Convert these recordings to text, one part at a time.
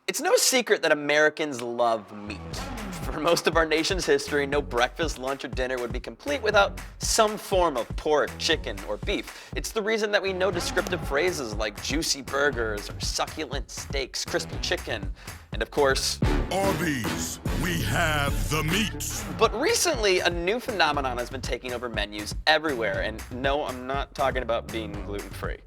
It's no secret that Americans love meat. For most of our nation's history, no breakfast, lunch, or dinner would be complete without some form of pork, chicken, or beef. It's the reason that we know descriptive phrases like juicy burgers or succulent steaks, crispy chicken, and of course, Arby's, we have the meat. But recently, a new phenomenon has been taking over menus everywhere, and no, I'm not talking about being gluten-free.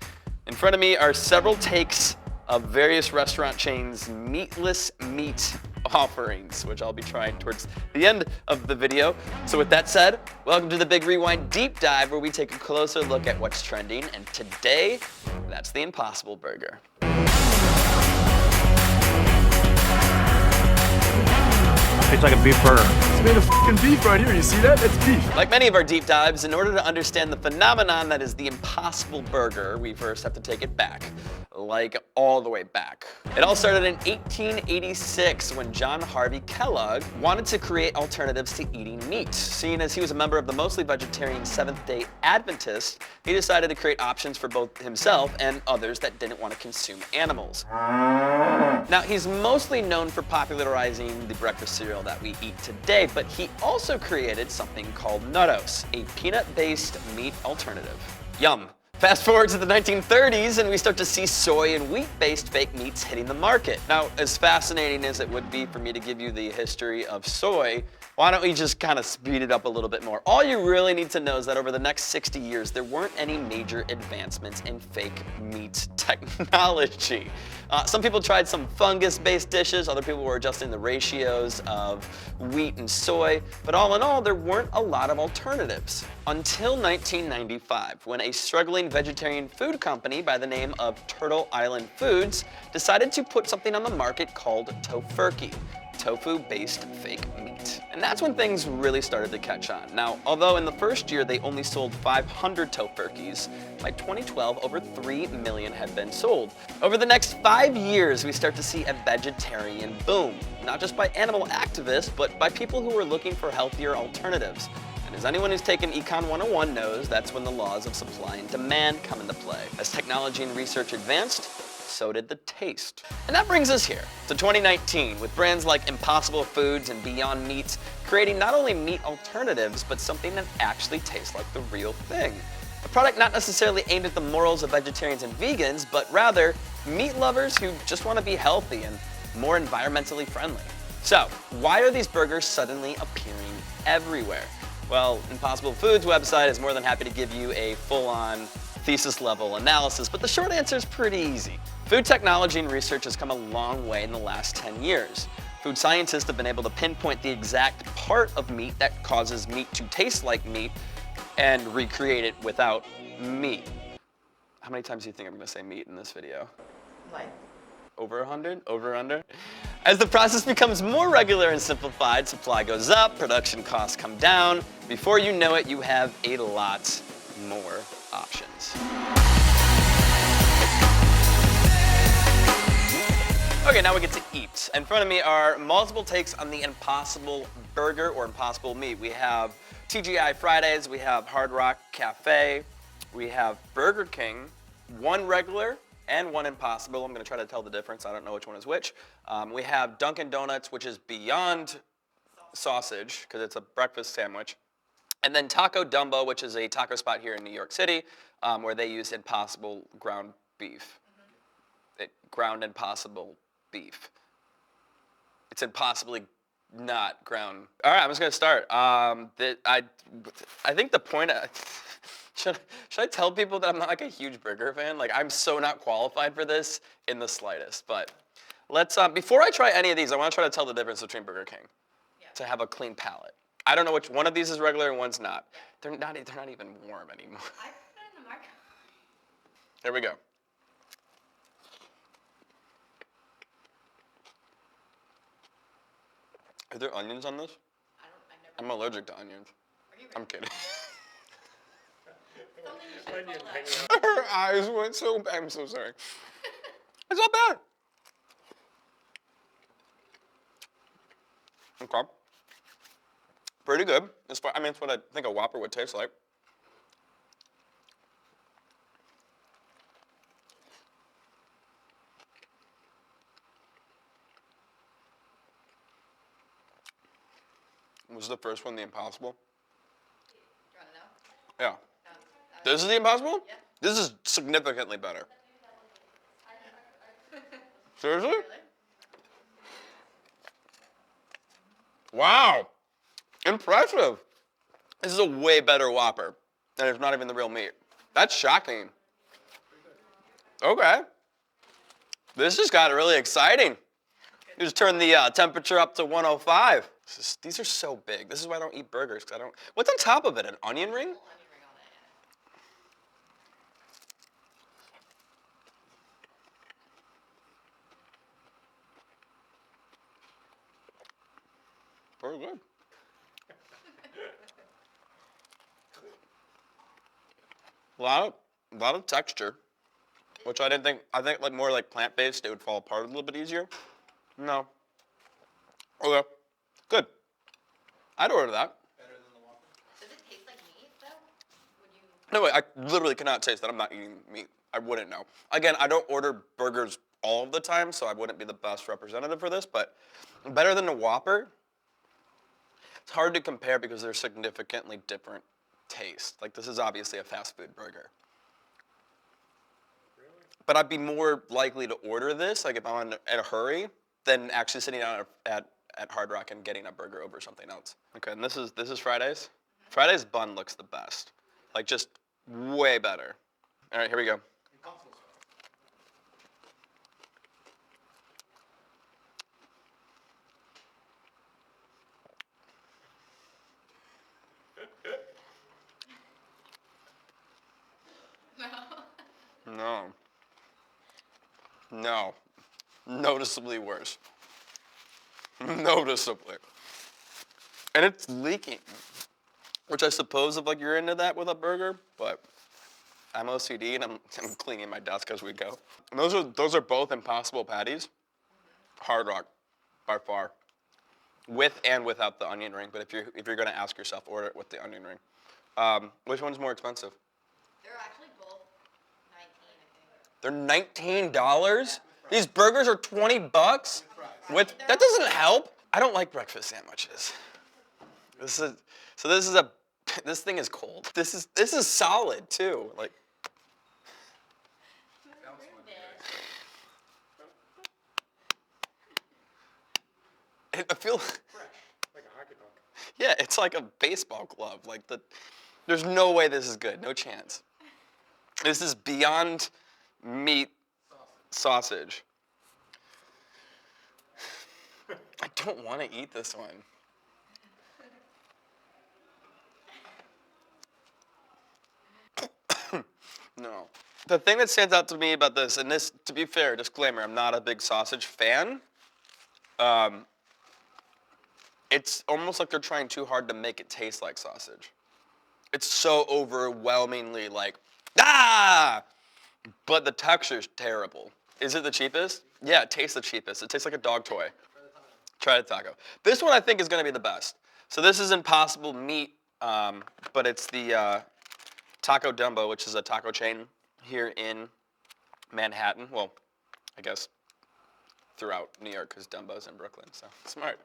In front of me are several takes of various restaurant chains' meatless meat offerings, which I'll be trying towards the end of the video. So with that said, welcome to the Big Rewind Deep Dive, where we take a closer look at what's trending, and today, that's the Impossible Burger. Tastes like a beef burger. It's made of fucking beef right here. You see that? That's beef. Like many of our deep dives, in order to understand the phenomenon that is the Impossible Burger, we first have to take it back. Like all the way back. It all started in 1886 when John Harvey Kellogg wanted to create alternatives to eating meat. Seeing as he was a member of the mostly vegetarian Seventh-day Adventists, he decided to create options for both himself and others that didn't want to consume animals. Now, he's mostly known for popularizing the breakfast cereal that we eat today, but he also created something called Nuttos, a peanut-based meat alternative. Yum. Fast forward to the 1930s and we start to see soy and wheat-based fake meats hitting the market. Now, as fascinating as it would be for me to give you the history of soy, why don't we just kind of speed it up a little bit more? All you really need to know is that over the next 60 years, there weren't any major advancements in fake meat technology. Some people tried some fungus-based dishes, other people were adjusting the ratios of wheat and soy, but all in all, there weren't a lot of alternatives. Until 1995, when a struggling vegetarian food company by the name of Turtle Island Foods decided to put something on the market called Tofurkey, tofu-based fake meat. And that's when things really started to catch on. Now, although in the first year they only sold 500 Tofurkeys, by 2012 over 3 million had been sold. Over the next 5 years, we start to see a vegetarian boom, not just by animal activists, but by people who are looking for healthier alternatives. And as anyone who's taken Econ 101 knows, that's when the laws of supply and demand come into play. As technology and research advanced, so did the taste. And that brings us here to 2019 with brands like Impossible Foods and Beyond Meat creating not only meat alternatives, but something that actually tastes like the real thing. A product not necessarily aimed at the morals of vegetarians and vegans, but rather meat lovers who just want to be healthy and more environmentally friendly. So, why are these burgers suddenly appearing everywhere? Well, Impossible Foods website is more than happy to give you a full-on thesis-level analysis, but the short answer is pretty easy. Food technology and research has come a long way in the last 10 years. Food scientists have been able to pinpoint the exact part of meat that causes meat to taste like meat and recreate it without meat. How many times do you think I'm gonna say meat in this video? Like? Over 100? Over under? As the process becomes more regular and simplified, supply goes up, production costs come down. Before you know it, you have a lot more options. Okay, now we get to eat. In front of me are multiple takes on the Impossible Burger or Impossible Meat. We have TGI Fridays, we have Hard Rock Cafe, we have Burger King, one regular and one Impossible. I'm gonna try to tell the difference. I don't know which one is which. We have Dunkin' Donuts, which is beyond sausage, because it's a breakfast sandwich. And then Taco Dumbo, which is a taco spot here in New York City, where they use Impossible ground beef. Ground Impossible beef. It's impossibly not ground. All right, I'm just gonna start. I think the point. Should I tell people that I'm not like a huge burger fan? Like, I'm so not qualified for this in the slightest. But let's before I try any of these, I want to try to tell the difference between Burger King to have a clean palate. I don't know which one of these is regular and one's not. They're not even warm anymore. I put it in the microwave. Here we go. Are there onions on this? I'm allergic to onions. Are you I'm kidding. Something you should have told us. Her eyes went so bad. I'm so sorry. It's not bad. Okay. Pretty good. It's what I think a Whopper would taste like. Was the first one the Impossible? You want to know? Yeah. This is the Impossible? Yeah. This is significantly better. Seriously? Really? Wow. Impressive. This is a way better Whopper. And it's not even the real meat. That's shocking. Okay. This just got really exciting. You just turn the temperature up to 105. These are so big. This is why I don't eat burgers. 'Cause I don't. What's on top of it? An onion ring? Onion ring on it, Very good. A lot of texture, which I didn't think. I think like more like plant-based, it would fall apart a little bit easier. No. Okay. Good. I'd order that. Does it taste like meat, though? Would you... No, wait, I literally cannot taste that. I'm not eating meat. I wouldn't know. Again, I don't order burgers all of the time, so I wouldn't be the best representative for this, but better than the Whopper. It's hard to compare because they're significantly different tastes. Like, this is obviously a fast food burger. But I'd be more likely to order this, like if I'm in a hurry, than actually sitting down at Hard Rock and getting a burger over something else. Okay, and this is Friday's. Friday's bun looks the best. Like, just way better. All right, here we go. No. No. Noticeably worse. Noticeably. And it's leaking. Which I suppose if like you're into that with a burger, but I'm OCD and I'm cleaning my desk as we go. And those are both Impossible patties. Hard Rock, by far. With and without the onion ring, but if you're gonna ask yourself, order it with the onion ring. Which one's more expensive? They're actually both 19, I think. They're $19? These burgers are $20? That doesn't help. I don't like breakfast sandwiches. This thing is cold. This is solid too. Like, I feel Like a hockey puck. yeah, it's like a baseball glove. Like there's no way this is good. No chance. This is beyond meat sausage. I don't want to eat this one. No. The thing that stands out to me about this, and this, to be fair, disclaimer, I'm not a big sausage fan. It's almost like they're trying too hard to make it taste like sausage. It's so overwhelmingly like, ah! But the texture's terrible. Is it the cheapest? Yeah, it tastes the cheapest. It tastes like a dog toy. Try the taco. This one I think is gonna be the best. So this is Impossible Meat, but it's the Taco Dumbo, which is a taco chain here in Manhattan. Well, I guess throughout New York, because Dumbo's in Brooklyn, so smart.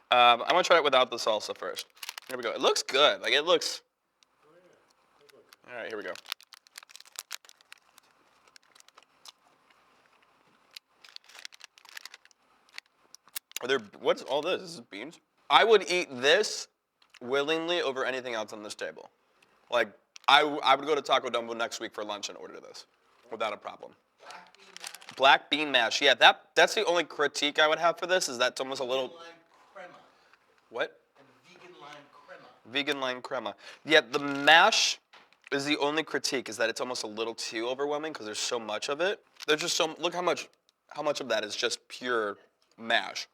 I'm gonna try it without the salsa first. Here we go. It looks good. Like, it looks. All right, here we go. What's all this? Is this beans? I would eat this willingly over anything else on this table. Like, I would go to Taco Dumbo next week for lunch and order this without a problem. Black bean mash. Yeah, that's the only critique I would have for this, is that's almost a little. Vegan lime crema. What? And vegan lime crema. Vegan lime crema. Yeah, the mash is the only critique, is that it's almost a little too overwhelming because there's so much of it. There's just so, look how much of that is just pure mash.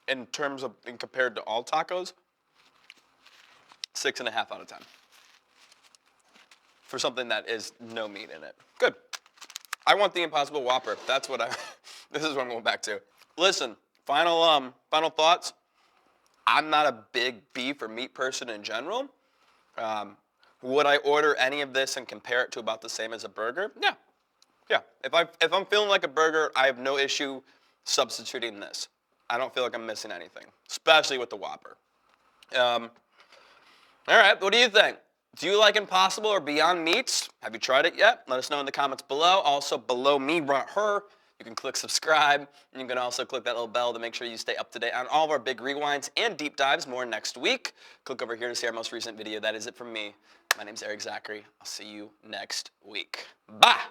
In compared to all tacos, 6.5 out of 10. For something that is no meat in it. Good. I want the Impossible Whopper. That's what this is what I'm going back to. Listen, final thoughts. I'm not a big beef or meat person in general. Would I order any of this and compare it to about the same as a burger? Yeah. Yeah. If I'm feeling like a burger, I have no issue substituting this. I don't feel like I'm missing anything, especially with the Whopper. All right, what do you think? Do you like Impossible or Beyond Meats? Have you tried it yet? Let us know in the comments below. Also, below me, right her, you can click subscribe, and you can also click that little bell to make sure you stay up to date on all of our big rewinds and deep dives. More next week. Click over here to see our most recent video. That is it from me. My name's Erik Zachary. I'll see you next week. Bye!